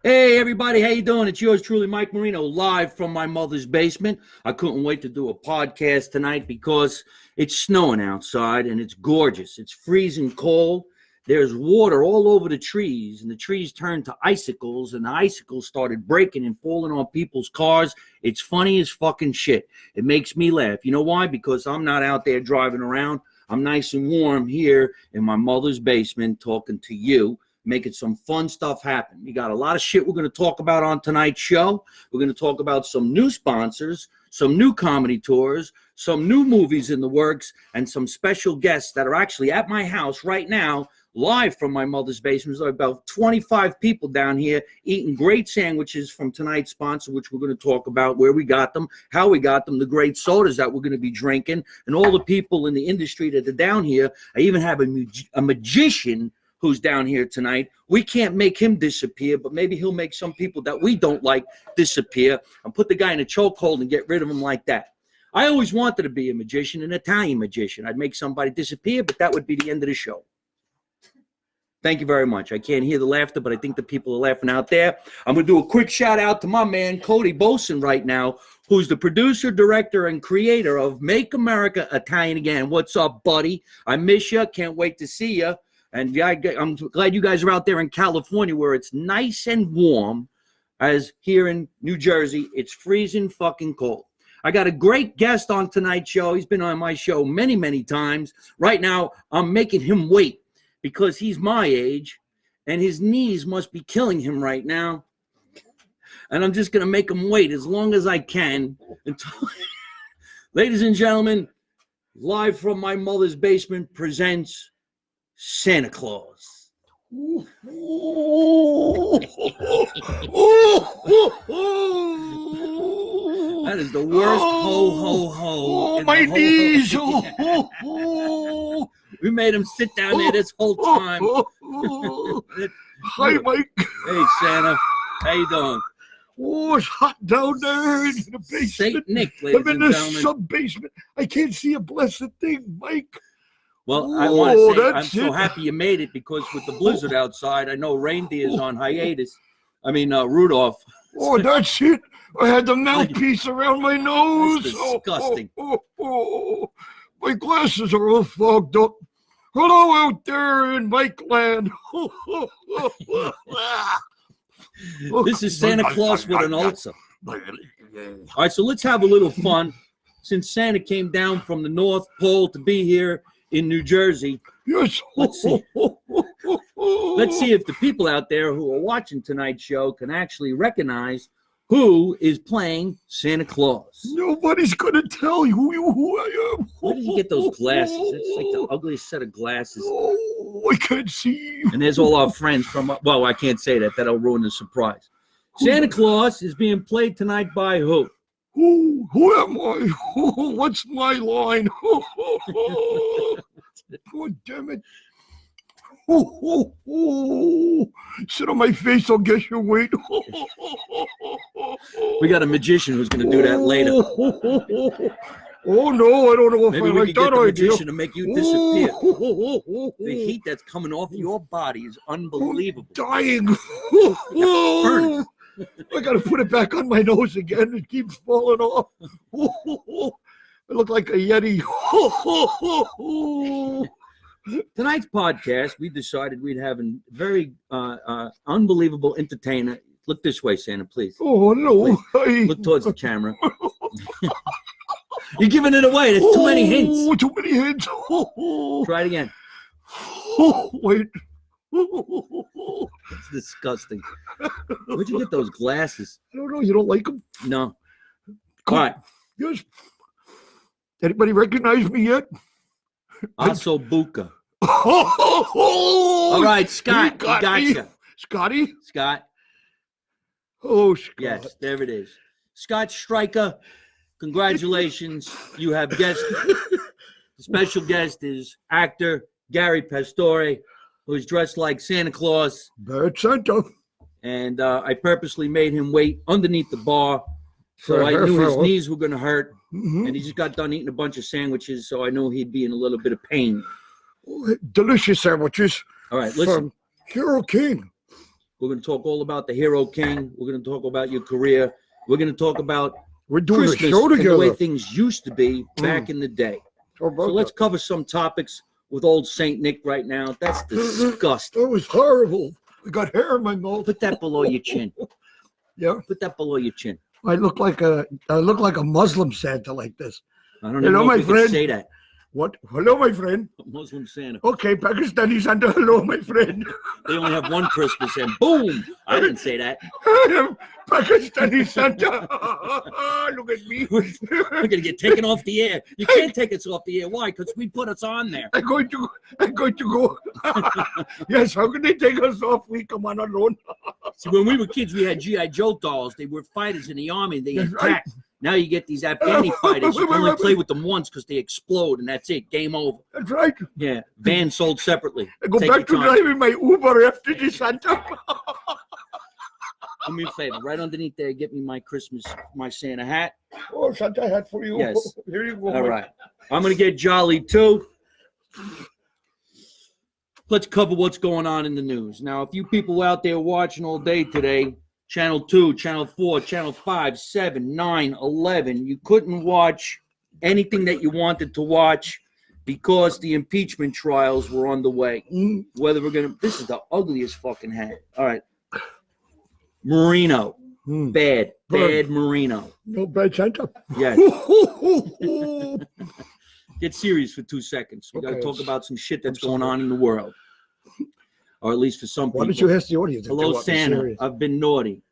Hey everybody, how you doing? It's yours truly, Mike Marino, live from my mother's basement. I couldn't wait to do a podcast tonight because it's snowing outside and it's gorgeous. It's freezing cold. There's water all over the trees, and the trees turned to icicles, and the icicles started breaking and falling on people's cars. It's funny as fucking shit. It makes me laugh. You know why? Because I'm not out there driving around. I'm nice and warm here in my mother's basement talking to you, making some fun stuff happen. We got a lot of shit we're going to talk about on tonight's show. We're going to talk about some new sponsors, some new comedy tours, some new movies in the works, and some special guests that are actually at my house right now, live from my mother's basement. There's about 25 people down here eating great sandwiches from tonight's sponsor, which we're going to talk about where we got them, how we got them, the great sodas that we're going to be drinking, and all the people in the industry that are down here. I even have a magician who's down here tonight. We can't make him disappear, but maybe he'll make some people that we don't like disappear and put the guy in a chokehold and get rid of him like that. I always wanted to be a magician, an Italian magician. I'd make somebody disappear, but that would be the end of the show. Thank you very much. I can't hear the laughter, but I think the people are laughing out there. I'm going to do a quick shout out to my man, Cody Boson, right now, who's the producer, director, and creator of Make America Italian Again. What's up, buddy? I miss you. Can't wait to see you. And I'm glad you guys are out there in California where it's nice and warm, as here in New Jersey, it's freezing fucking cold. I got a great guest on tonight's show. He's been on my show many, many times. Right now, I'm making him wait because he's my age and his knees must be killing him right now. And I'm just going to make him wait as long as I can. Ladies and gentlemen, live from my mother's basement presents Santa Claus. That is the worst ho ho ho. Oh, my knees. We made him sit down there this whole time. Hi, Mike. Hey, Santa. How you doing? Oh, it's hot down there in the basement. Saint Nick, ladies I'm in and the gentlemen. sub-basement. I can't see a blessed thing, Mike. Well, I want to say I'm that's so it. happy you made it because with the blizzard outside, I know reindeer's on hiatus. Rudolph. Oh, that's it. I had the mouthpiece around my nose. That's disgusting. My glasses are all fogged up. Hello out there in Mike land. This is Santa Claus with an ulcer. All right, so let's have a little fun. Since Santa came down from the North Pole to be here in New Jersey, Yes. let's see. Let's see if the people out there who are watching tonight's show can actually recognize who is playing Santa Claus. Nobody's gonna tell you who I am. Where did you get those glasses? It's like the ugliest set of glasses. Oh, I can't see. And there's all our friends from, well, I can't say that. That'll ruin the surprise. Santa Claus is being played tonight by who? Who am I? What's my line? Oh, damn it. Sit on my face, I'll guess your weight. We got a magician who's going to do that later. Oh, no, I don't know if Maybe I we like could get that the idea. magician to make you disappear. The heat that's coming off your body is unbelievable. Dying. Burn. I gotta put it back on my nose again. It keeps falling off. I look like a Yeti. Tonight's podcast, we decided we'd have a very unbelievable entertainer. Look this way, Santa, please. Oh, no. Look towards the camera. You're giving it away. There's too many hints. Too many hints. Try it again. Wait. It's disgusting. Where'd you get those glasses? I don't know. You don't like them? No. All right. Yes. Anybody recognize me yet? Also Buka. All All right, Scott. got Gotcha. Scotty? Scott. Oh, Scott. Yes, there it is. Scott Stryker, congratulations. You have guest. The special guest is actor Gary Pastore, who's dressed like Santa Claus. Bad Santa. And I purposely made him wait underneath the bar, so I knew his knees were going to hurt. Mm-hmm. And he just got done eating a bunch of sandwiches, so I knew he'd be in a little bit of pain. Delicious sandwiches. All right, listen. From Hero King. We're going to talk all about the Hero King. We're going to talk about your career. We're going to talk about We're doing Christmas a show and together. the way things used to be back in the day. How about So let's that? cover some topics with old Saint Nick right now. That's disgusting. That was horrible. I got hair in my mouth. Put that below your chin. Yeah, Put that below your chin. I look like a Muslim Santa like this. I don't even Hello, know my if you can friend. say that. What? Hello, my friend. Muslim Santa. Okay, Pakistani Santa. Hello, my friend. They only have one Christmas and boom! I didn't say that. I am Pakistani Santa. Look at me. We're going to get taken off the air. You can't take us off the air. Why? Because we put us on there. I'm going to go. Yes, how can they take us off? We come on alone. See, when we were kids, we had G.I. Joe dolls. They were fighters in the army. They That's attacked. right. Now you get these Afghani fighters. You only play with them once because they explode, and that's it. Game over. That's right. Yeah. Van sold separately. I go Take back to your time. driving my Uber after the Santa. Do me a favor. Right underneath there, get me my Santa hat. Oh, Santa hat for you. Yes. Here you go. All right. I'm going to get jolly, too. Let's cover what's going on in the news. Now, a few people out there watching all day today, Channel 2, Channel 4, Channel 5, 7, 9, 11, you couldn't watch anything that you wanted to watch because the impeachment trials were underway. Whether we're going to, this is the ugliest fucking hat. All right. Marino. Bad Marino. No bad Santa. Yes. Get serious for 2 seconds. We got to Okay. talk about some shit that's going on in the world. Or at least for some people. Why don't you ask the audience? if they Hello, want me Santa. serious? I've been naughty.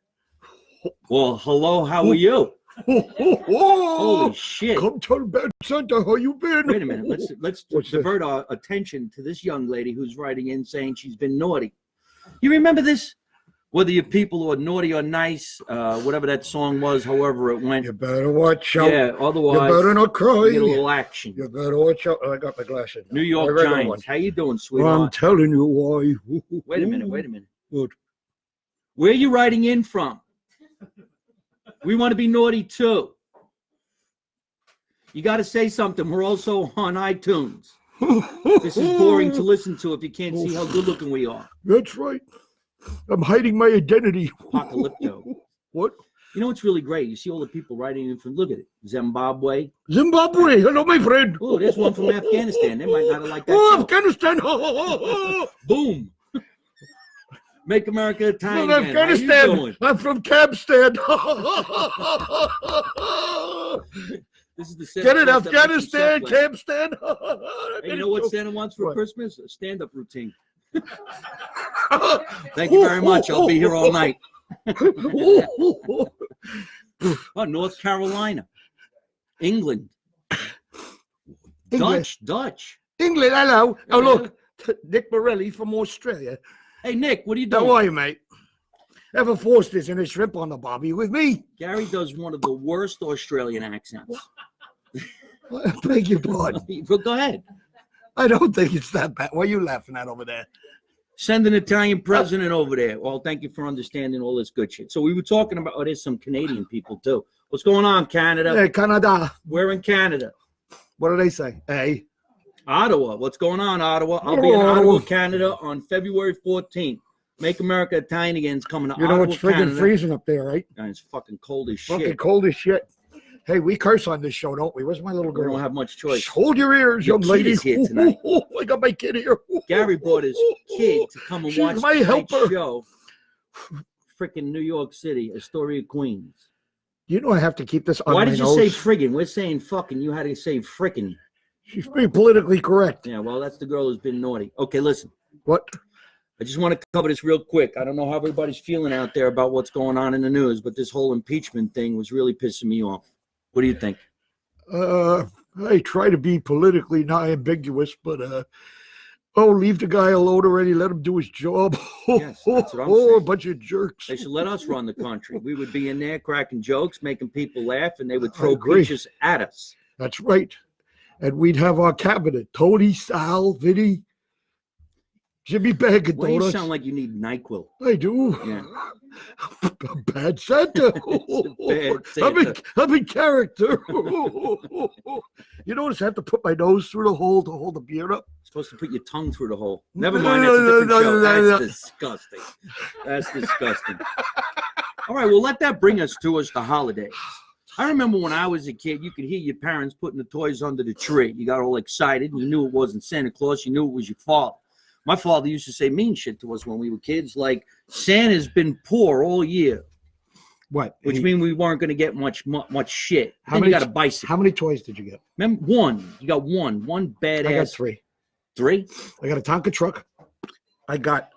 Well, hello, how are you? Holy shit. Come tell bad Santa how you been. Wait a minute. Let's What's divert our attention to this young lady who's writing in saying she's been naughty. You remember this? Whether your people are naughty or nice, whatever that song was, however it went. You better watch out. Yeah, You otherwise, better not cry. you get a little action. You better watch out. I got my glasses. New York I read that Giants. one. How you doing, I'm sweetheart? telling you why. Wait a minute. What? Where are you writing in from? We want to be naughty too. You got to say something. We're also on iTunes. This is boring to listen to if you can't see how good looking we are. That's right. I'm hiding my identity. Apocalypto. What? You know what's really great? You see all the people writing in from, look at it, Zimbabwe. Zimbabwe. Hello, my friend. Oh, there's one from Afghanistan. They might not have liked that Oh, show. Afghanistan. Boom. Make America Italian From again. How you Afghanistan. doing? I'm from Cabstan. This is the Get it, Santa Claus that makes you Afghanistan, suck like- Cabstan. Hey, you know what Santa wants for What? Christmas? A stand-up routine. Thank you very much. I'll be here all night. Oh, North Carolina, England, English. Dutch. England, hello. Oh, Yeah. look. Nick Morelli from Australia. Hey, Nick, what are you How doing? are you, mate? Have a Foster's and a shrimp on the barbie with me. Gary does one of the worst Australian accents. I beg your pardon. Well, go ahead. I don't think it's that bad. What are you laughing at over there? Send an Italian president over there. Well, thank you for understanding all this good shit. So we were talking about, oh, there's some Canadian people too. What's going on, Canada? Hey, Canada. We're in Canada. What do they say? Hey. Ottawa. What's going on, Ottawa? I'll be in Ottawa, Canada on February 14th. Make America Italian again is coming to You know Ottawa, it's friggin' Canada. freezing up there, right? And it's fucking cold as Fucking shit. cold as shit. Hey, we curse on this show, don't we? Where's my little We girl? don't have much choice. Hold your ears, Your young kid lady. is here tonight. I got my kid here. Gary brought his kid to come and She's watch my tonight's helper. show. Freaking New York City, Astoria, Queens. You know I have to keep this on Why my did you nose. say friggin'? We're saying fucking. You had to say frickin'. She's being politically correct. Yeah, well, that's the girl who's been naughty. Okay, listen. What? I just want to cover this real quick. I don't know how everybody's feeling out there about what's going on in the news, but this whole impeachment thing was really pissing me off. What do you think? I try to be politically not ambiguous, but leave the guy alone already. Let him do his job. Yes, that's what I'm a saying. bunch of jerks. They should let us run the country. We would be in there cracking jokes, making people laugh, and they would I throw agree. peaches at us. That's right. And we'd have our cabinet: Tony, Sal, Vinny. Jimmy Bag of Why do you Donuts. sound like you need NyQuil? I do. Yeah. A bad Santa. Bad Santa. I'm in character. You notice I have to put my nose through the hole to hold the beer up? Supposed to put your tongue through the hole. Never mind, that's a different show. No. That's disgusting. That's disgusting. All right, well, let that bring us to the holidays. I remember when I was a kid, you could hear your parents putting the toys under the tree. You got all excited. You knew it wasn't Santa Claus. You knew it was your father. My father used to say mean shit to us when we were kids, like Santa's been poor all year. What? Which means we weren't going to get much shit. Then you got a bicycle. How many toys did you get? Remember, one. You got one badass. I got three. Three? I got a Tonka truck. I got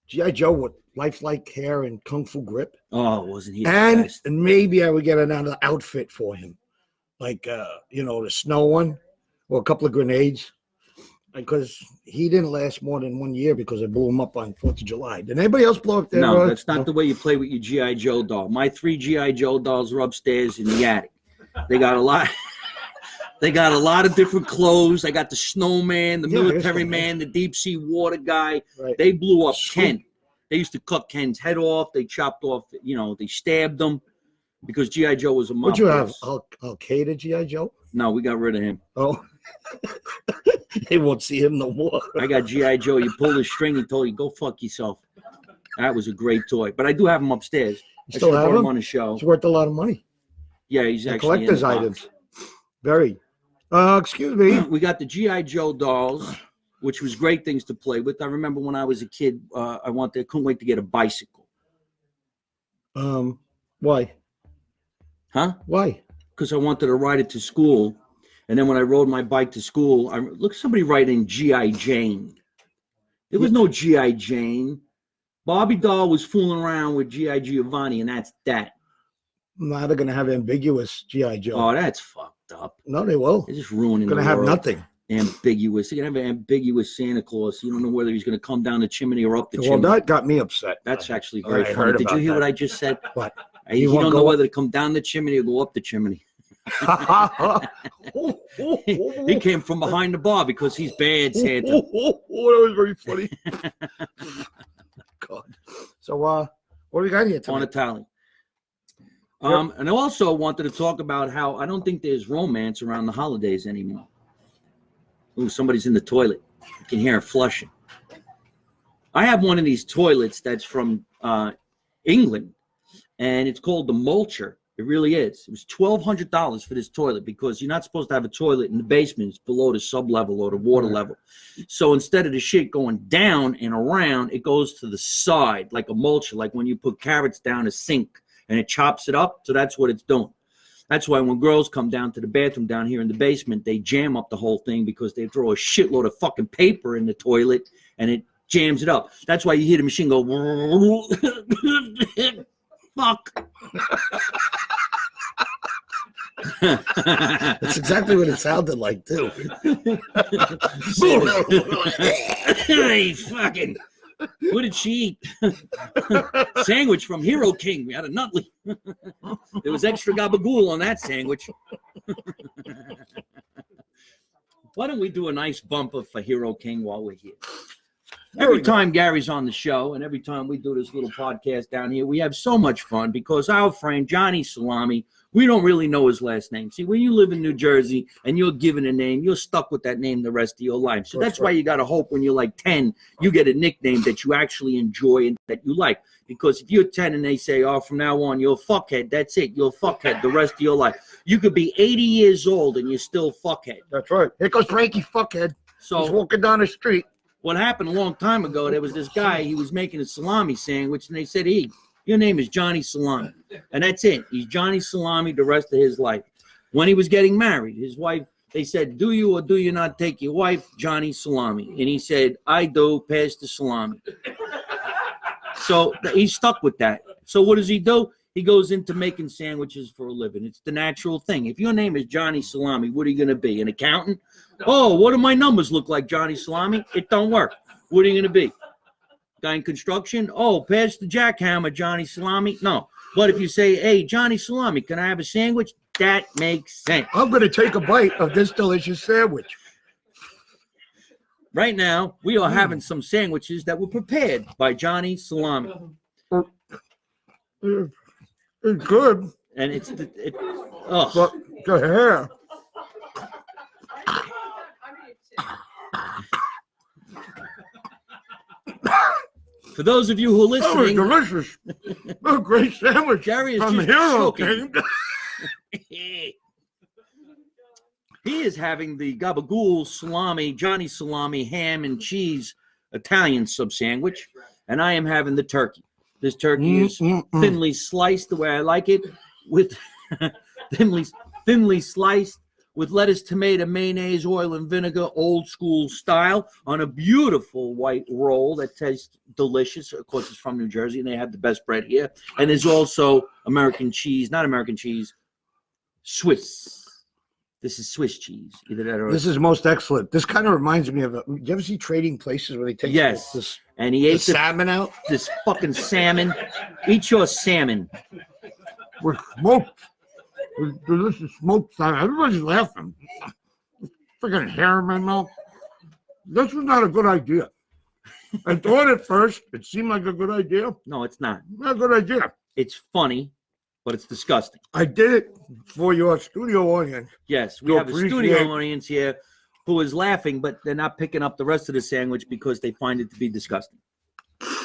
G.I. Joe with lifelike hair and kung fu grip. Oh, wasn't he? And maybe I would get another outfit for him, like the snow one, or a couple of grenades, because he didn't last more than 1 year because I blew him up on 4th of July. Did anybody else blow up their? No, that's not the way you play with your G.I. Joe doll. My 3 G.I. Joe dolls are upstairs in the attic. They got a lot. They got a lot of different clothes. I got the snowman, the military man, the deep sea water guy. Right. They blew up Ken. They used to cut Ken's head off. They chopped off, they stabbed him because G.I. Joe was a mob. Would you have Al-Qaeda G.I. Joe? No, we got rid of him. Oh. They won't see him no more. I got G.I. Joe. You pull the string, he told you, go fuck yourself. That was a great toy. But I do have him upstairs. You still have him? On the show. It's worth a lot of money. Yeah, he's actually collector's items. Very. Excuse me. We got the G.I. Joe dolls, which was great things to play with. I remember when I was a kid, I couldn't wait to get a bicycle. Why? Huh? Why? Because I wanted to ride it to school. And then when I rode my bike to school, somebody write in G.I. Jane. There was no G.I. Jane. Barbie doll was fooling around with G.I. Giovanni, and that's that. Now they're going to have ambiguous G.I. Joe. Oh, that's fucked up. No, they will. They're just ruining the world. Going to have nothing. Ambiguous. They're going to have an ambiguous Santa Claus. You don't know whether he's going to come down the chimney or up the chimney. Well, that got me upset. That's actually very funny. Did you hear what I just said? What? He don't know whether to come down the chimney or go up the chimney. He came from behind the bar because he's bad Santa. That was very funny. God. So, what do we got here tonight? On a tally. And I also wanted to talk about how I don't think there's romance around the holidays anymore. Ooh, somebody's in the toilet. You can hear it flushing. I have one of these toilets that's from England, and it's called the Mulcher. It really is. It was $1,200 for this toilet because you're not supposed to have a toilet in the basement. It's below the sub-level or the water level. So instead of the shit going down and around, it goes to the side like a mulcher, like when you put carrots down a sink and it chops it up. So that's what it's doing. That's why when girls come down to the bathroom down here in the basement, they jam up the whole thing because they throw a shitload of fucking paper in the toilet and it jams it up. That's why you hear the machine go, fuck. That's exactly what it sounded like, too. Hey, fucking. What did she eat? Sandwich from Hero King. We had a Nutley. There was extra gabagool on that sandwich. Why don't we do a nice bumper for Hero King while we're here? Every time Gary's on the show and every time we do this little podcast down here, we have so much fun because our friend Johnny Salami, we don't really know his last name. See, when you live in New Jersey and you're given a name, you're stuck with that name the rest of your life. So that's why you got to hope when you're like 10, you get a nickname that you actually enjoy and that you like. Because if you're 10 and they say, oh, from now on, you're a fuckhead, that's it. You're a fuckhead the rest of your life. You could be 80 years old and you're still fuckhead. That's right. Here goes Frankie Fuckhead. So he's walking down the street. What happened a long time ago, there was this guy, he was making a salami sandwich, and they said, hey, your name is Johnny Salami. And that's it. He's Johnny Salami the rest of his life. When he was getting married, his wife, they said, do you or do you not take your wife, Johnny Salami? And he said, I do, pass the salami. So he's stuck with that. So what does he do? He goes into making sandwiches for a living. It's the natural thing. If your name is Johnny Salami, what are you going to be? An accountant? Oh, what do my numbers look like, Johnny Salami? It don't work. What are you going to be? Guy in construction? Oh, pass the jackhammer, Johnny Salami. No. But if you say, hey, Johnny Salami, can I have a sandwich? That makes sense. I'm going to take a bite of this delicious sandwich. Right now, we are having some sandwiches that were prepared by Johnny Salami. It's good. And it's But the hair. For those of you who are That was listening, delicious. A great sandwich Jerry is from just Hero choking. King. He is having the gabagool salami, Johnny Salami, ham and cheese Italian sub sandwich, and I am having the turkey. This turkey is thinly sliced the way I like it, with thinly sliced with lettuce, tomato, mayonnaise, oil, and vinegar, old school style, on a beautiful white roll that tastes delicious. Of course, it's from New Jersey, and they have the best bread here. And there's also American cheese, not American cheese, Swiss. This is Swiss cheese. Either that or This is most excellent. This kind of reminds me of. Do you ever see Trading Places where they take yes. And he the ate salmon out? this fucking salmon. Eat your salmon. With smoked, with delicious smoked salmon. Everybody's laughing. Freaking hair in my mouth. This was not a good idea. I thought at first it seemed like a good idea. No, it's not. Not a good idea. It's funny, but it's disgusting. I did it for your studio audience. Yes, we have a studio audience here who is laughing, but they're not picking up the rest of the sandwich because they find it to be disgusting.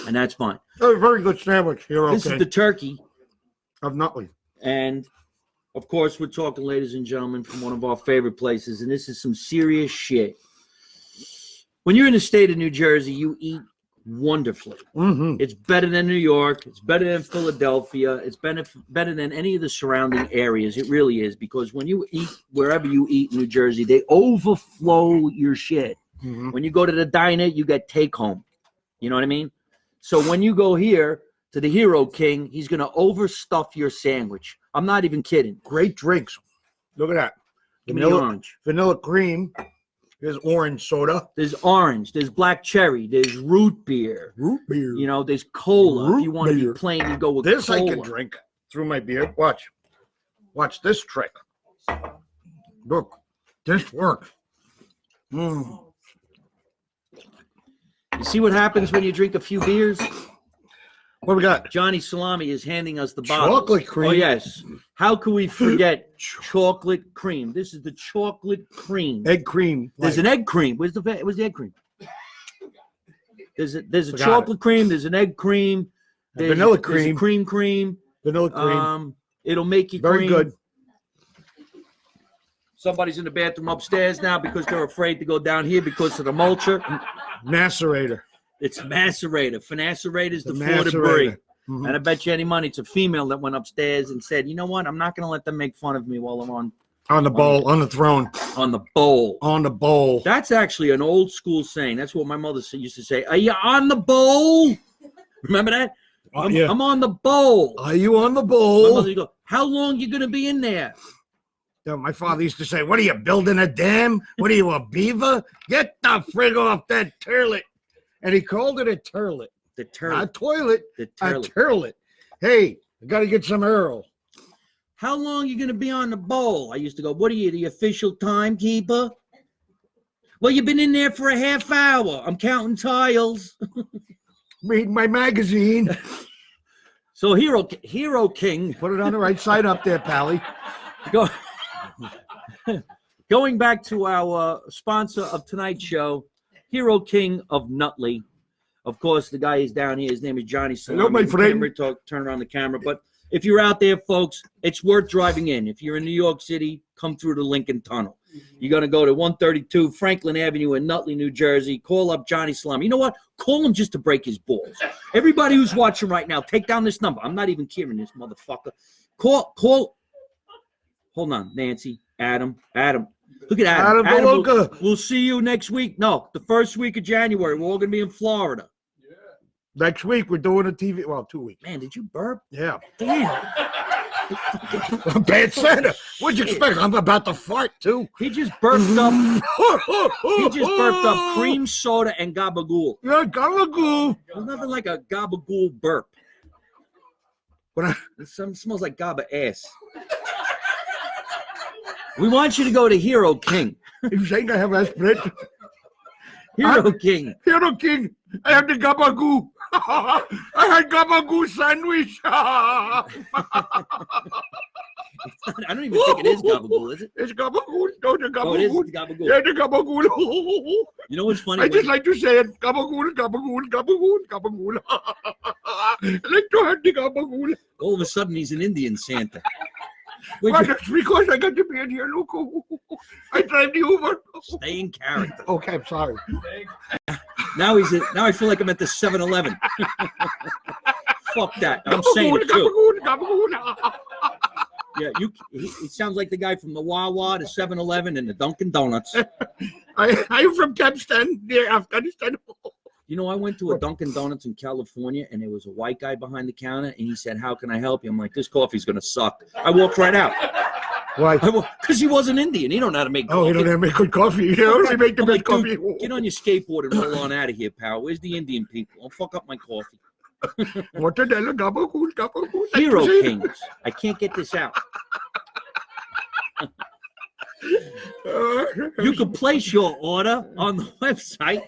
And that's fine. A very good sandwich here. This is the turkey of Nutley. And, of course, we're talking, ladies and gentlemen, from one of our favorite places, and this is some serious shit. When you're in the state of New Jersey, you eat wonderfully. Mm-hmm. It's better than New York. It's better than Philadelphia. It's better than any of the surrounding areas. It really is, because when you eat wherever you eat in New Jersey, they overflow your shit. Mm-hmm. When you go to the diner, you get take home. You know what I mean? So when you go here to the Hero King, he's going to overstuff your sandwich. I'm not even kidding. Great drinks. Look at that. Give me the orange. Vanilla cream. There's orange soda. There's orange. There's black cherry. There's root beer. Root beer. You know, there's cola. If you want to beer. be plain, you go with this cola. I can drink through my beard. Watch. Watch this trick. Look. This works. Mm. You see what happens when you drink a few beers? What we got? Johnny Salami is handing us the bottle. Chocolate cream. Oh, yes. How could we forget chocolate cream? This is the chocolate cream. Egg cream. There's an egg cream. Where's the egg cream? There's a chocolate cream. There's an egg cream. There's vanilla cream. cream. Cream. Vanilla cream. It'll make you very cream. Good. Somebody's in the bathroom upstairs now because they're afraid to go down here because of the mulcher. Macerator. It's macerator. Finacerator is the four macerator. debris. Mm-hmm. And I bet you any money it's a female that went upstairs and said, you know what? I'm not going to let them make fun of me while I'm on the bowl, on the throne. On the bowl. On the bowl. That's actually an old school saying. That's what my mother used to say. Are you on the bowl? Remember that? I'm on the bowl. Are you on the bowl? My mother would go, how long you going to be in there? My father used to say, what are you, building a dam? What are you, a beaver? Get the frig off that turlet. And he called it a turlet. The turlet. Not a toilet. The turlet. A turlet. Hey, I got to get some Earl. How long you going to be on the bowl? I used to go, what are you, the official timekeeper? Well, you've been in there for a half hour. I'm counting tiles. Read my magazine. So Hero King. Put it on the right side up there, Pally. Going back to our sponsor of tonight's show, Hero King of Nutley. Of course, the guy is down here. His name is Johnny Salami. Hello, my friend. Turn around the camera. But if you're out there, folks, it's worth driving in. If you're in New York City, come through the Lincoln Tunnel. You're going to go to 132 Franklin Avenue in Nutley, New Jersey. Call up Johnny Salami. You know what? Call him just to break his balls. Everybody who's watching right now, take down this number. I'm not even kidding this motherfucker. Call. Hold on, Nancy, Adam. Look at Adam. We'll see you next week. No, the first week of January. We're all going to be in Florida. Yeah. Next week, we're doing a TV. Well, 2 weeks. Man, did you burp? Yeah. Damn. Bad Santa. What'd you expect? I'm about to fart, too. He just burped up. He just burped up cream soda and gabagool. Yeah, gabagool. There's nothing like a gabagool burp. It smells like gaba ass. We want you to go to Hero King. You saying I have a split? Hero King. Hero King. I had the gabagoo. I had gabagoo sandwich. I don't even think it is gabagool, is it? It's gabagool. No, the gabagool. Oh, it is gabagool. Yeah, the gabagool. You know what's funny? I just like to say it. Gabagool, gabagool, gabagool, gabagool. I like to have the gabagool. All of a sudden, he's an Indian Santa. Well, that's because I got to be in here. Look, I drive the Uber. Stay in character. Okay, I'm sorry. Now I feel like I'm at the 7-Eleven. Fuck that. I'm saying it too. Yeah, it sounds like the guy from the Wawa, the 7-Eleven, and the Dunkin' Donuts. I'm from Kempston, near Afghanistan. You know, I went to a Dunkin' Donuts in California, and there was a white guy behind the counter, and he said, "How can I help you?" I'm like, "This coffee's gonna suck." I walked right out. Why? Because he wasn't Indian. He don't know how to make coffee. Oh, he don't know how to make good coffee. He only make the I'm best like, coffee. "Dude, get on your skateboard and roll on out of here, pal. Where's the Indian people? Don't fuck up my coffee." Mortadella, gabagool, gabagool. Hero Kings. I can't get this out. You can place your order on the website.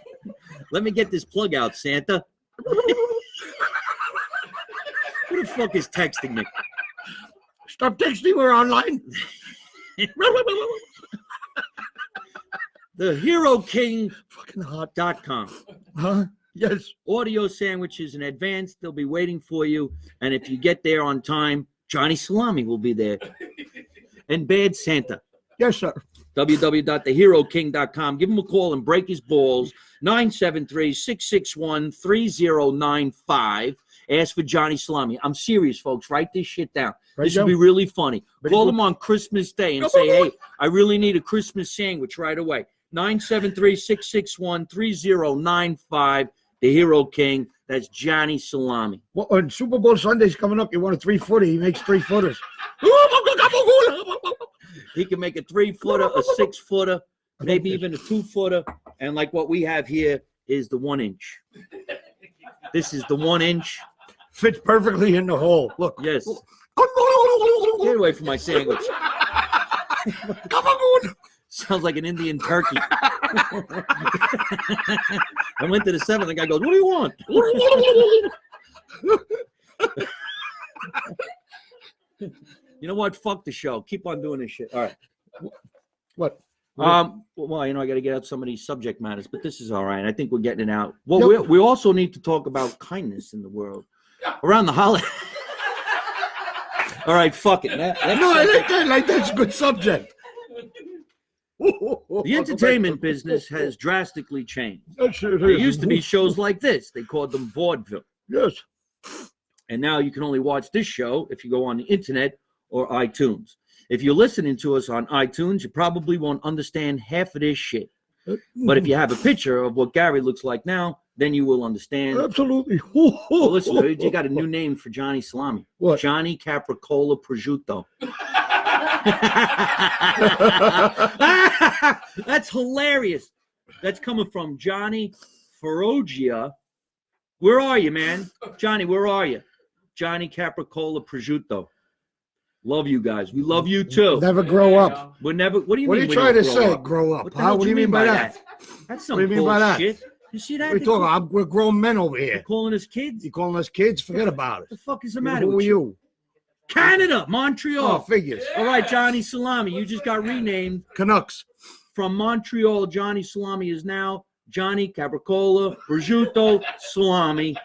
Let me get this plug out, Santa. Who the fuck is texting me? Stop texting. We're online. The HeroKing.com. Huh? Yes. Audio sandwiches in advance. They'll be waiting for you. And if you get there on time, Johnny Salami will be there. And Bad Santa. Yes, sir. www.theheroking.com. Give him a call and break his balls. 973-661-3095. Ask for Johnny Salami. I'm serious, folks. Write this shit down. This will be really funny. Call him on Christmas Day and say, "Hey, I really need a Christmas sandwich right away." 973-661-3095. The Hero King. That's Johnny Salami. Well, on Super Bowl Sunday's coming up. You want a 3-footer? He makes 3-footers. He can make a 3-footer, a 6-footer, maybe even a 2-footer. And like what we have here is the 1-inch. This is the 1-inch. Fits perfectly in the hole. Look. Yes. Get away from my sandwich. Sounds like an Indian turkey. I went to the 7th. The guy goes, "What do you want?" You know what? Fuck the show. Keep on doing this shit. All right. What? Well, I got to get out some of these subject matters, but this is all right. I think we're getting it out. Well, we also need to talk about kindness in the world around the holiday. All right, fuck it. I like that's a good subject. The entertainment business has drastically changed. There There used to be shows like this. They called them vaudeville. Yes. And now you can only watch this show if you go on the internet or iTunes. If you're listening to us on iTunes, you probably won't understand half of this shit. But if you have a picture of what Gary looks like now, then you will understand. Absolutely. Well, listen, you got a new name for Johnny Salami. What? Johnny Capricola Prosciutto. That's hilarious. That's coming from Johnny Ferrogia. Where are you, man? Johnny, where are you? Johnny Capricola Prosciutto. Love you guys. We love you too. Never grow up. We're never. What do you What mean? are you trying to say? Up? Grow up? What, Huh? What do you mean by that? That's some What do you mean by that? bullshit. You see that? We're talking. We're grown men over You're here. calling us kids? You calling us kids? Forget about What it. the fuck is the matter Who are with you? Canada, Oh, Montreal. figures. All right, Johnny Salami, you just got renamed Canucks. from Montreal. Johnny Salami is now Johnny Capricola Prosciutto Salami.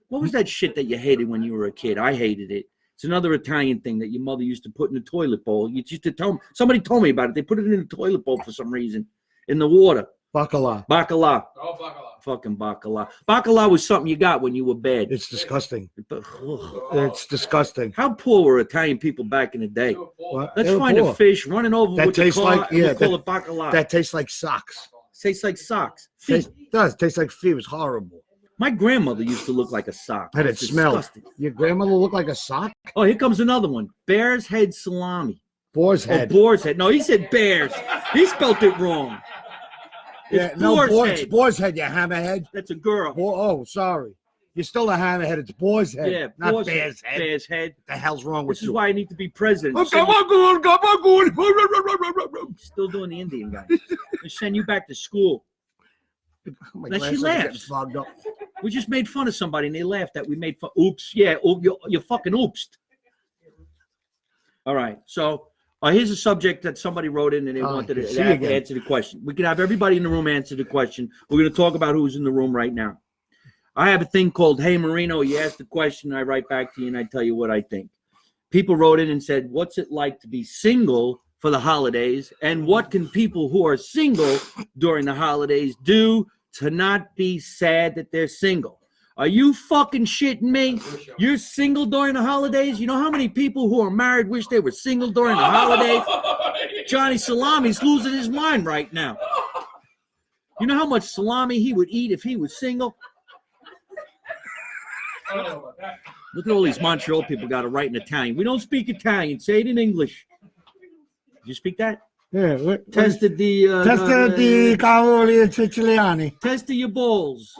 What was that shit that you hated when you were a kid? I hated it. It's another Italian thing that your mother used to put in the toilet bowl. You used to tell me. Somebody told me about it. They put it in the toilet bowl for some reason, in the water. Bacala. Bacala. Oh, bacala. Fucking bacala. Bacala was something you got when you were bad. It's disgusting. Ugh. It's disgusting. How poor were Italian people back in the day? What? Let's They were find poor. a fish running over That with the tastes car like- and yeah, we'll call it bacala. That tastes like socks. Tastes like socks. Feet. Tastes like feet. It was horrible. My grandmother used to look like a sock. Had it It's smell. disgusting. Your grandmother looked like a sock? Oh, here comes another one. Bear's head salami. Boar's Oh, head. boar's head. No, he said bears. He spelt it wrong. It's boar's it's head. boar's head, you hammerhead. That's a girl. Oh, sorry. You're still a hammerhead. It's boar's head. Yeah, not boar's bear's head. Bear's head. What the hell's wrong with This is you? why I need to be president. Oh, gabagool, gabagool. Still doing the Indian guy. They send you back to school. My Now she glasses are getting laughs. fogged up. We just made fun of somebody and they laughed that we made fun. Oops. Yeah. Oh, you're fucking oopsed. All right. So here's a subject that somebody wrote in and they wanted to answer the question. We can have everybody in the room answer the question. We're going to talk about who's in the room right now. I have a thing called Hey Marino. You ask the question, I write back to you and I tell you what I think. People wrote in and said, what's it like to be single for the holidays? And what can people who are single during the holidays do to not be sad that they're single? Are you fucking shitting me? You're single during the holidays? You know how many people who are married wish they were single during the holidays? Johnny Salami's losing his mind right now. You know how much salami he would eat if he was single? Look at all these Montreal people got to write in Italian. We don't speak Italian. Say it in English. You speak that? Yeah. Tested the cavoli siciliani. Tested your balls.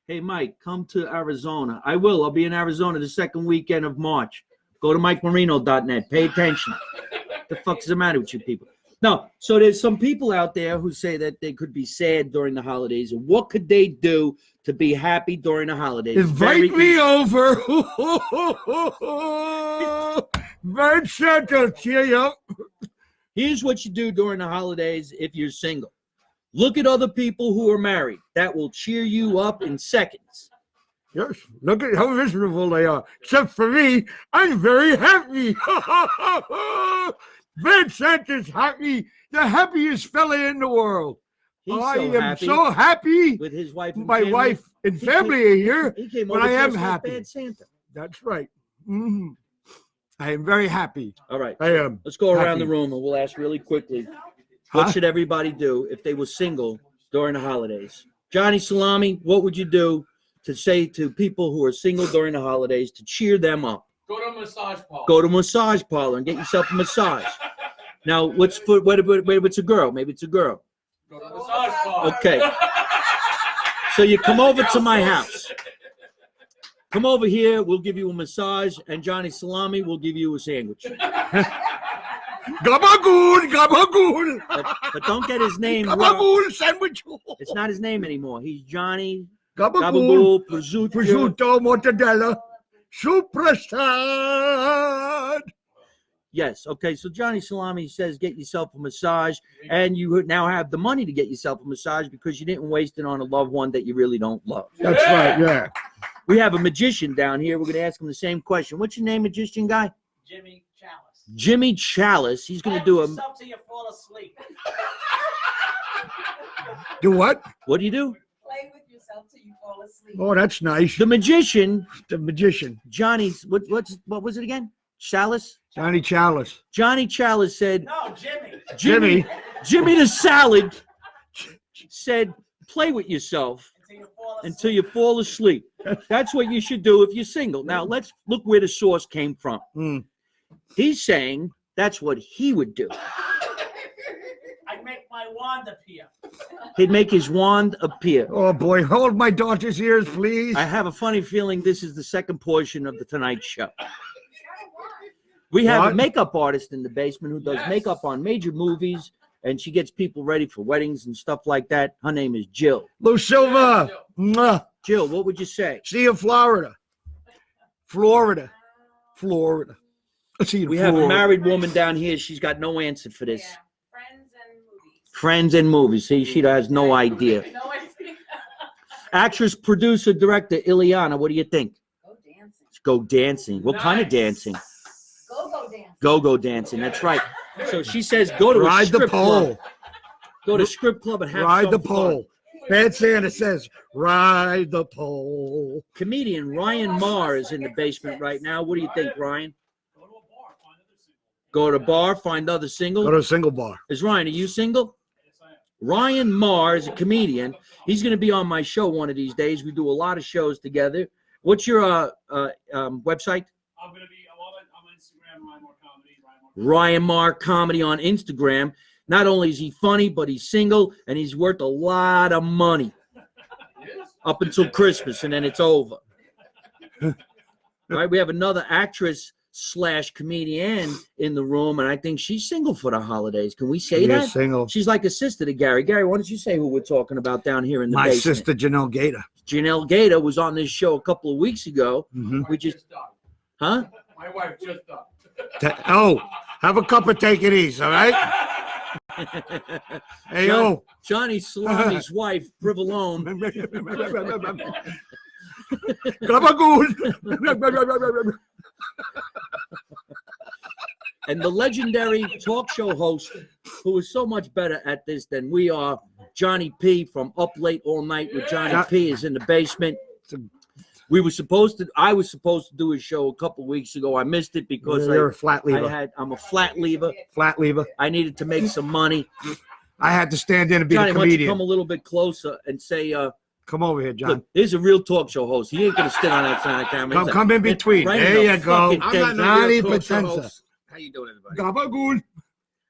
Hey, Mike, come to Arizona. I will. I'll be in Arizona the second weekend of March. Go to MikeMarino.net. Pay attention. What the fuck is the matter with you people? No, so there's some people out there who say that they could be sad during the holidays. And what could they do to be happy during the holidays? Invite me over. Bird Santa, cheer you up. Here's what you do during the holidays if you're single. Look at other people who are married. That will cheer you up in seconds. Yes, look at how miserable they are. Except for me, I'm very happy. Bird Santa's happy. The happiest fella in the world. I am so happy with his wife. And my family. Wife and family are here, he came but over I am like happy. Bad Santa. That's right. Mm-hmm. I am very happy. All right. I am. Let's go around the room and we'll ask really quickly. What should everybody do if they were single during the holidays? Johnny Salami, what would you do to say to people who are single during the holidays to cheer them up? Go to a massage parlor. Go to a massage parlor and get yourself a massage. Now, what's for wait, it's a girl? Maybe it's a girl. Go to a massage parlor. Okay. So you come over to my house. Come over here. We'll give you a massage, and Johnny Salami will give you a sandwich. Gabagool, gabagool. But don't get his name wrong. Gabagool sandwich. It's not his name anymore. He's Johnny Gabagool. Prosciutto. Mortadella. Superstar. Yes. Okay. So Johnny Salami says, get yourself a massage, and you now have the money to get yourself a massage because you didn't waste it on a loved one that you really don't love. That's right. Yeah. We have a magician down here. We're going to ask him the same question. What's your name, magician guy? Jimmy Chalice. Jimmy Chalice. He's going to do a. Yourself till you fall asleep. Do what? What do you do? Play with yourself till you fall asleep. Oh, that's nice. The magician. The magician. Johnny's. What was it again? Chalice. Johnny Chalice. Johnny Chalice said. No, Jimmy. Jimmy the salad said, play with yourself until you fall asleep. That's what you should do if you're single. Now, let's look where the source came from. He's saying that's what he would do. I'd make my wand appear. He'd make his wand appear. Oh, boy. Hold my daughter's ears, please. I have a funny feeling this is the second portion of the Tonight Show. We have a makeup artist in the basement who does makeup on major movies, and she gets people ready for weddings and stuff like that. Her name is Jill. Lou Silva. Mwah. Jill, what would you say? See you in Florida. Florida. See you in We Florida. have a married woman down here. She's got no answer for this. Yeah. Friends and movies. Friends and movies. See, she has no idea. No idea. Actress, producer, director, Ileana, what do you think? Go dancing. Go dancing. What kind of dancing? Go dancing. Go dancing. That's right. So she says go to a Ride the strip pole. club. Go to a strip club and have Ride some the fun. pole. Bad Santa says, ride the pole. Comedian Ryan Marr is in the basement right now. What do you think, Ryan? Go to a bar, find other single. Go to a single bar. Is Ryan, are you single? Ryan Marr is a comedian. He's going to be on my show one of these days. We do a lot of shows together. What's your website? I'm going to be on Instagram, Ryan Marr Comedy. Ryan Marr Comedy on Instagram. Not only is he funny, but he's single, and he's worth a lot of money up until Christmas, and then it's over. All right, we have another actress / comedian in the room, and I think she's single for the holidays. Can we say She that? is single. She's like a sister to Gary. Gary, why don't you say who we're talking about down here in the My basement? sister Janelle Gator. Janelle Gator was on this show a couple of weeks ago. Mhm. We just, huh? My wife just up. Have a cup of take it easy, all right? Hey, yo. Johnny Salami's wife, Privalone. Gabagool. And the legendary talk show host, who is so much better at this than we are, Johnny P from Up Late All Night with Johnny P is in the basement. I was supposed to do a show a couple weeks ago. I missed it because You're a flat lever. I'm a flat lever. Flat lever. I needed to make some money. I had to stand in and be Johnny, the why don't you comedian. come a little bit closer and say, Come over here, John. look, there's a real talk show host. He ain't gonna sit on that side of the camera. Come in between. Right There in you the go. fucking I'm thing. not no Johnny real talk show Potenza. host. How you doing, everybody? Gabagool.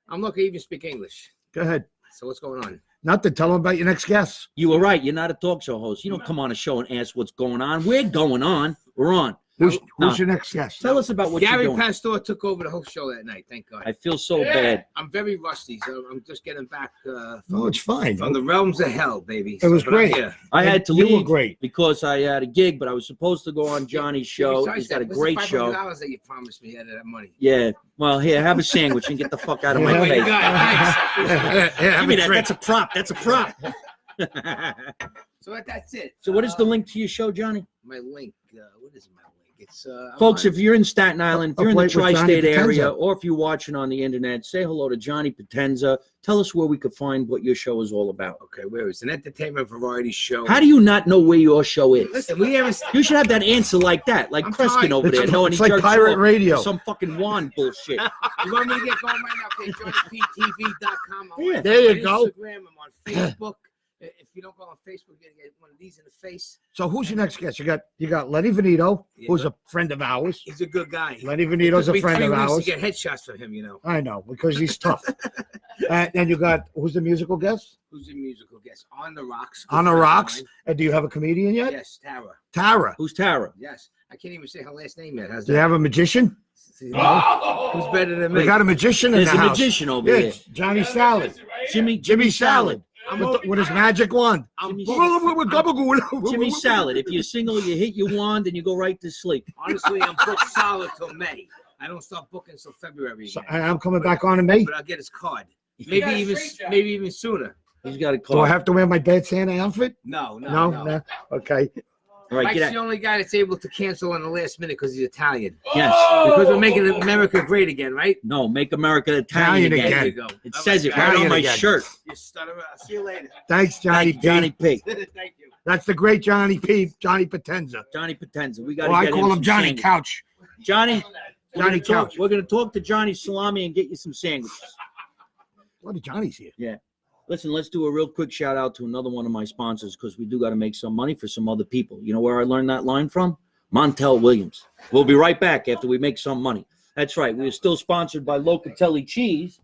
I'm lucky you even speak English. Go ahead. So what's going on? Nothing. Tell them about your next guest. You were right. You're not a talk show host. You don't come on a show and ask what's going on. We're going on. We're on. Who's No. your next guest? Tell us about what Gary you're doing. Pastor took over the whole show that night. Thank God. I feel so bad. I'm very rusty, so I'm just getting back No, it's fine. from the realms of hell, baby. It was But I'm great. here. I had to You were leave great. because I had a gig, but I was supposed to go on Johnny's show. Besides He's got a that, great where's the show. $500 that you promised me out of that money. Yeah. Well, here, have a sandwich and get the fuck out of my Yeah. What you face. got? Thanks. Give me that. That's a prop. That's a prop. So that's it. So what is the link to your show, Johnny? My link. What is my link? It's Folks, I'm if you're in Staten Island, if A you're in the plate with Johnny tri-state area, Potenza. or if you're watching on the internet, say hello to Johnny Potenza. Tell us where we could find what your show is all about. okay, where is an entertainment variety show? How do you not know where your show is? Listen, we haven't. You should have that answer like that, like I'm Kreskin trying. over there. Knowing It's he like jerks pirate off radio. to some fucking wand bullshit. You want me to get going right now? Okay, JohnnyPTV.com. I'm Yeah. on There you go. Instagram. I'm on Facebook. If you don't go on Facebook, you're gonna get one of these in the face. So who's your next guest? You got Lenny Venito, Yeah. who's a friend of ours. He's a good guy. Lenny Venito's a Took me friend 3 of weeks ours. to get headshots from him, you know. I know, because he's tough. And then you got who's the musical guest? Who's the musical guest? On the Rocks. On the Good friend of Rocks. mine. And do you have a comedian yet? Yes, Tara. Tara. Who's Tara? Yes. I can't even say her last name yet. How's Do you that? have a magician? See, Who's better than We me? got a magician in There's the a house. magician over Yeah, here. it's Johnny Salad. Jimmy Salad. With his magic wand. I'm Jimmy- booked- Gabagool. Jimmy Salad. If you're single, you hit your wand and you go right to sleep. Honestly, I'm booked solid till May. I don't start booking until February So, again. I'm coming back on in May. But I'll get his card. got Maybe a even straight jacket. maybe even sooner. He's got a Do I call. have to wear my bad Santa outfit? No. No. Okay. All right, Mike's get the out. only guy that's able to cancel on the last minute because he's Italian. Yes. Because we're making America great again, right? No, make America Italian Italian again. There again. you go. It All says right, it right on Italian my again. shirt. You stutterer. I'll see you later. Thanks, Johnny Thank you, Johnny P. P. Thank you. That's the great Johnny P. Johnny Potenza. Johnny Potenza. We got to Well, I get call him some Johnny sandwiches. Couch. Johnny. Johnny Couch. We're going to talk to Johnny Salami and get you some sandwiches. A lot of Johnny's here. Listen, let's do a real quick shout out to another one of my sponsors because we do got to make some money for some other people. You know where I learned that line from? Montel Williams. We'll be right back after we make some money. That's right. We are still sponsored by Locatelli Cheese.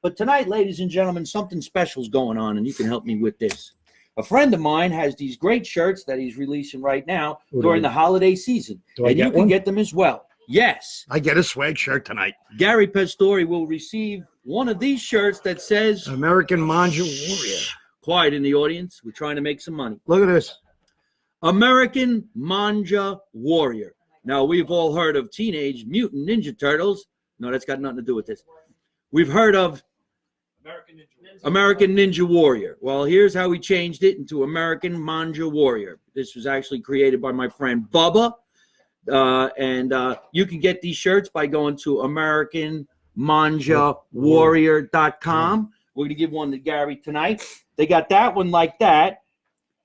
But tonight, ladies and gentlemen, something special is going on, and you can help me with this. A friend of mine has these great shirts that he's releasing right now during the holiday season. Do I And you get can one? get them as well. Yes. I get a swag shirt tonight. Gary Pastori will receive one of these shirts that says, American Manja Warrior. quiet in the audience, we're trying to make some money. Look at this. American Manja Warrior. Now, we've all heard of Teenage Mutant Ninja Turtles. No, that's got nothing to do with this. We've heard of American Ninja Warrior. Well, here's how we changed it into American Manja Warrior. This was actually created by my friend Bubba. And you can get these shirts by going to AmericanManjaWarrior.com. We're going to give one to Gary tonight. They got that one like that.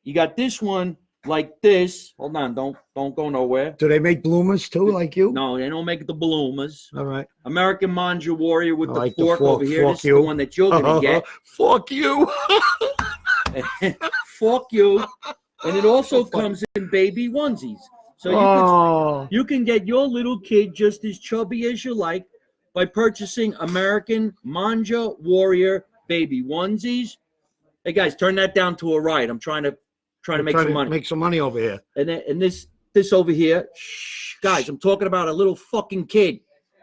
You got this one like this. Hold on, don't go nowhere. Do they make bloomers too, like you? No, they don't make the bloomers. All right. American Manja Warrior with I the like the fork fork. over here. Fork This is the you. one that you're going to get. Fuck you. Fork you. And it also comes in baby onesies. So you can get your little kid just as chubby as you like by purchasing American Manja Warrior baby onesies. Hey guys, turn that down to a right. I'm trying to make some money. Make some money over here. And this over here, shh, guys, I'm talking about a little fucking kid.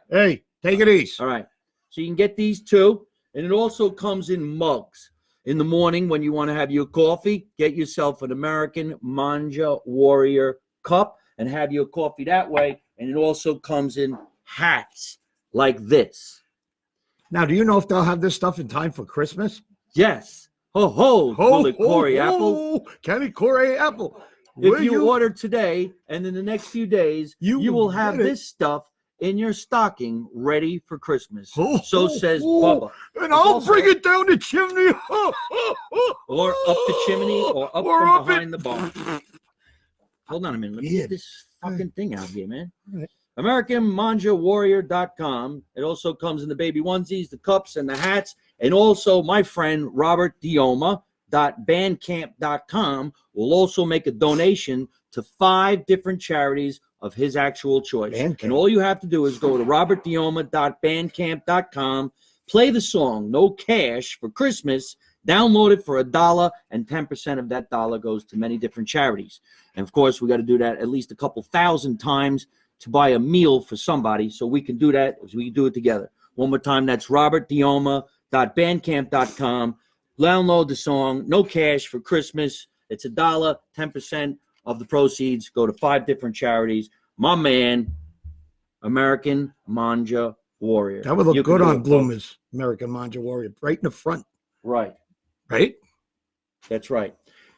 Hey, take it easy. All right. So you can get these too. And it also comes in mugs. In the morning when you want to have your coffee, get yourself an American Manja Warrior cup and have your coffee that way. And it also comes in hats like this. Now, do you know if they'll have this stuff in time for Christmas? Yes. Ho, ho, Bullet Corey Apple. Kenny Corey Apple. If you order today and in the next few days, you will have this stuff in your stocking ready for Christmas. So says Bubba. And I'll bring it down the chimney. Or up the chimney or up from behind the bar. Hold on a minute. Let me get this fucking thing out here, man. Right. AmericanManjaWarrior.com. It also comes in the baby onesies, the cups, and the hats. And also my friend Robert Dioma.bandcamp.com will also make a donation to 5 different charities of his actual choice. Bandcamp. And all you have to do is go to robertdioma.bandcamp.com, play the song No Cash for Christmas, download it for $1, and 10% of that dollar goes to many different charities. And of course, we got to do that at least a couple thousand times to buy a meal for somebody, so we can do that, so we can do it together. One more time, that's robertdioma.bandcamp.com. Download the song No Cash for Christmas. It's $1, 10% of the proceeds go to 5 different charities. My man, American Manja Warrior. That would look You can good do on it. Bloomers, American Manja Warrior, right in the front, Right. right? That's right.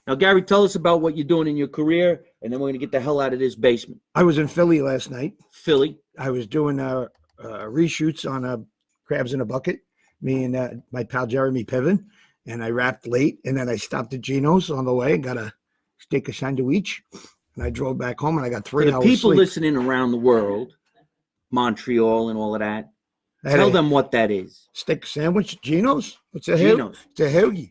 Now, Gary, tell us about what you're doing in your career, and then we're going to get the hell out of this basement. I was in Philly last night. Philly. I was doing reshoots on Crabs in a Bucket, me and my pal Jeremy Piven, and I wrapped late, and then I stopped at Gino's on the way and got a steak a sandwich, and I drove back home, and I got 3 For the hours people sleep. listening around the world, Montreal and all of that, I had tell a them what that is. steak sandwich, Gino's? It's a Gino's. It's a hoagie.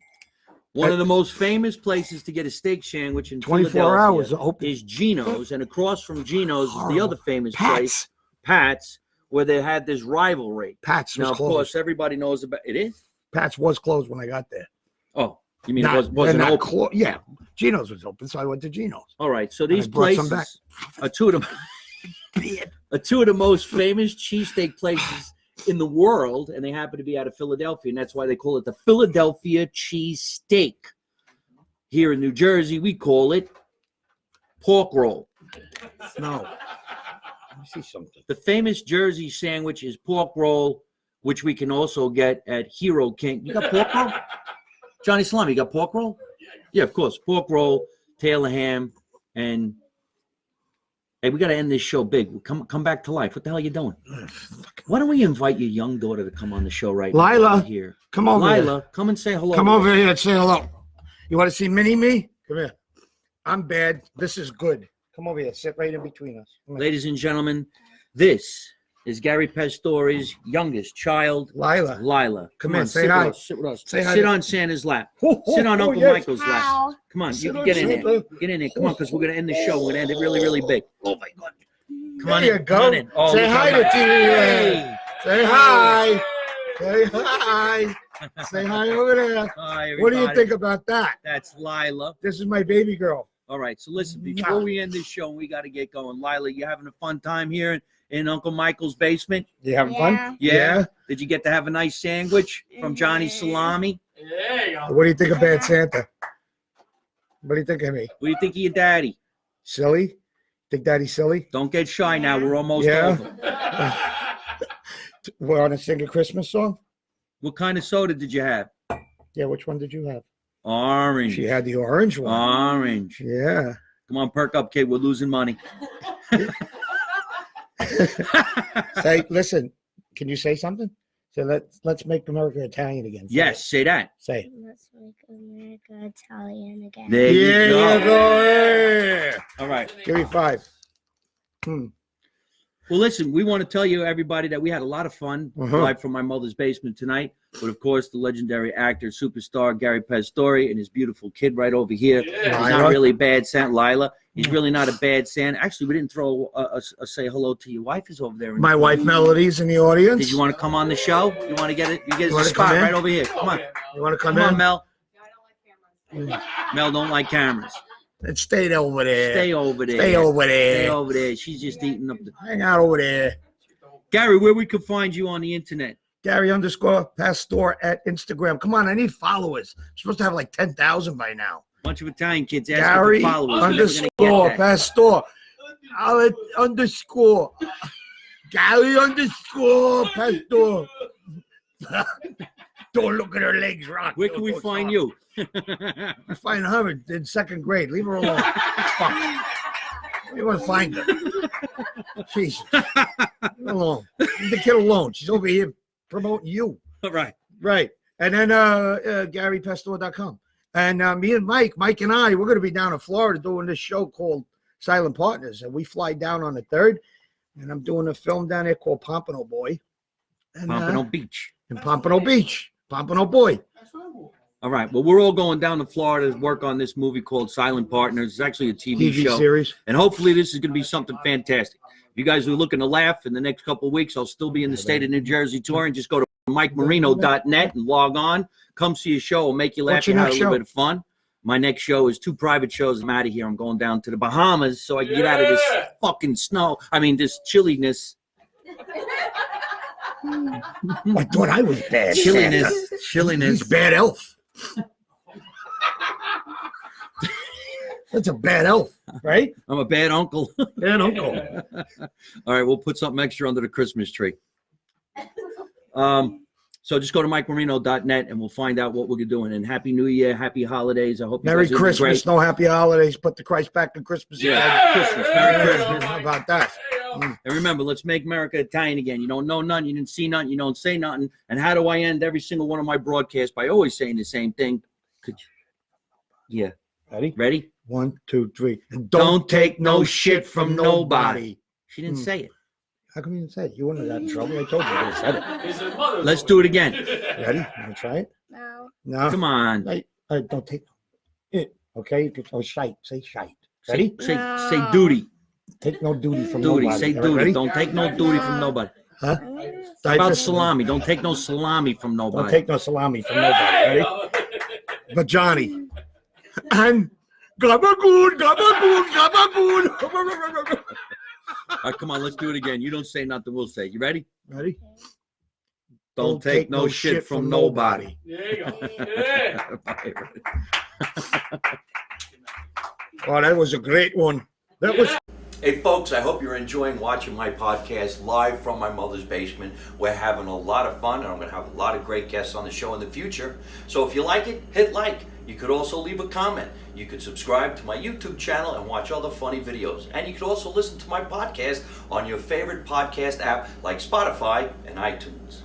One of the most famous places to get a steak sandwich in 24 Philadelphia hours open. is Gino's, and across from Gino's is the Horrible. other famous place, Pat's, where they had this rivalry. Pat's was Now, of closed. course, everybody knows about it. Is? Pat's was closed when I got there. Oh, you mean Not- it wasn't they're not open? yeah, Gino's was open, so I went to Gino's. All right, so And I these brought some places are two of the most famous cheesesteak places in the world, and they happen to be out of Philadelphia, and that's why they call it the Philadelphia cheesesteak. Here in New Jersey, we call it pork roll. No. Let me see something. The famous Jersey sandwich is pork roll, which we can also get at Hero King. You got pork roll? Johnny Salami, you got pork roll? Yeah, of course. Pork roll, Taylor ham, and hey, we got to end this show big. Come back to life. What the hell are you doing? Why don't we invite your young daughter to come on the show right now? Lila, Here. Come over here. Lila, come and say hello. Come to over us. here and say hello. You want to see mini me? Come here. I'm bad. This is good. Come over here. Sit right in between us. Come here. Ladies and gentlemen, this is Gary Pastori's youngest child, Lila. Lila. Come on, in, say sit hi. with us. Sit with us. Say hi Sit to- on Santa's lap. Oh, oh, Sit on oh, Uncle yes. Michael's lap. Come on, Sit you can on get in there. Santa. Get in there. Come on, because we're going to end the show. We're going to end it really, really big. Oh, my God. Come on There in. you Come on go. in. Oh, Say look hi how to much- TV. Hey. Say hi. Say hi. Say hi over there. Hi, What do you everybody. think about that? That's Lila. This is my baby girl. All right, so listen, before we end this show, we got to get going. Lila, you having a fun time here in Uncle Michael's basement? You having fun? Yeah. Did you get to have a nice sandwich from Johnny Salami? There you go. What do you think of Bad Santa? What do you think of me? What do you think of your daddy? Silly? Think Daddy's silly? Don't get shy now. We're almost Yeah. over. We're on to sing a Christmas song? What kind of soda did you have? Yeah, which one did you have? Orange. She had the orange one. Orange. Yeah. Come on, perk up, kid. We're losing money. Say, listen, can you say something? So let's make America Italian again. Say Yes, say that. it. Say it. Let's make America Italian again. There you go. Yeah. All right. Give me 5. Well, listen, we want to tell you, everybody, that we had a lot of fun Uh-huh. live from my mother's basement tonight. But, of course, the legendary actor, superstar Gary Pastori and his beautiful kid right over here. He's not Lila. really bad Santa. Lila. He's really not a bad Santa. Actually, we didn't throw a say hello to your wife is over there. My wife Melody's in the audience. Did you want to come on the show? You want to get it? You get You a wanna spot come in? right over here. Come on. You want to come, Come on, in? Mel. No, I don't like cameras. Mel don't like cameras. And stay over there. Stay over there. Stay over Stay there. over there. She's just eating up the. Hang out over there. Gary, where we can find you on the internet? Gary_Pastor at Instagram. Come on, I need followers. I'm supposed to have like 10,000 by now. Bunch of Italian kids asking Gary for followers. underscore Pastor. Underscore. Gary underscore Pastor. Don't look at her legs, Rock. Where can we find you? I find her in second grade. Leave her alone. Fuck. You want to find her? Jesus. Leave her alone. Leave the kid alone. She's over here promoting you. Right. Right. And then GaryPastor.com. And me and Mike and I, we're going to be down in Florida doing this show called Silent Partners. And we fly down on the 3rd. And I'm doing a film down there called Pompano Boy. And, Pompano Beach. In Pompano Beach. Pompano Boy. All right. Well, we're all going down to Florida to work on this movie called Silent Partners. It's actually a TV show. Series. And hopefully this is going to be something fantastic. If you guys are looking to laugh in the next couple of weeks, I'll still be in the state of New Jersey touring. Just go to MikeMarino.net and log on. Come see a show. We'll make you laugh. What's your Have a next little show? bit of fun. My next show is 2 private shows. I'm out of here. I'm going down to the Bahamas so I can get out of this fucking snow. I mean, this chilliness. I thought I was bad. Chilliness. He's bad elf. That's a bad elf, right? I'm a bad uncle. Bad uncle. All right, we'll put something extra under the Christmas tree. So just go to MikeMarino.net and we'll find out what we're doing. And Happy New Year, Happy Holidays. I hope you Merry guys are doing Christmas, great. no happy holidays. Put the Christ back in Christmas. Yeah, Christmas. Merry Christmas. How about that? And remember, let's make America Italian again. You don't know none, you didn't see nothing, you don't say nothing. And how do I end every single one of my broadcasts? By always saying the same thing. Could you? Yeah. Ready? Ready? 1, 2, 3. And Don't take no shit from nobody. She didn't say it. How come you didn't say it? You wouldn't have got in trouble. I told you I said it. Let's do it again. Ready? You want to try it? No. No. Come on. Don't take it. Okay? If it's shite, say shite. Ready? Say duty. Take no duty from Duty. nobody. Say All right, duty. ready? Don't take no duty from nobody. Huh? How about salami? Don't take no salami from nobody. Don't take no salami from nobody. Ready? But Johnny. And gabagoon, gabagoon, gabagoon. All right, come on, let's do it again. You don't say nothing, we'll say. You ready? Ready? Don't take no shit from nobody. There you go. Yeah. Oh, that was a great one. That was. Hey folks, I hope you're enjoying watching my podcast live from my mother's basement. We're having a lot of fun and I'm going to have a lot of great guests on the show in the future. So if you like it, hit like. You could also leave a comment. You could subscribe to my YouTube channel and watch other funny videos. And you could also listen to my podcast on your favorite podcast app like Spotify and iTunes.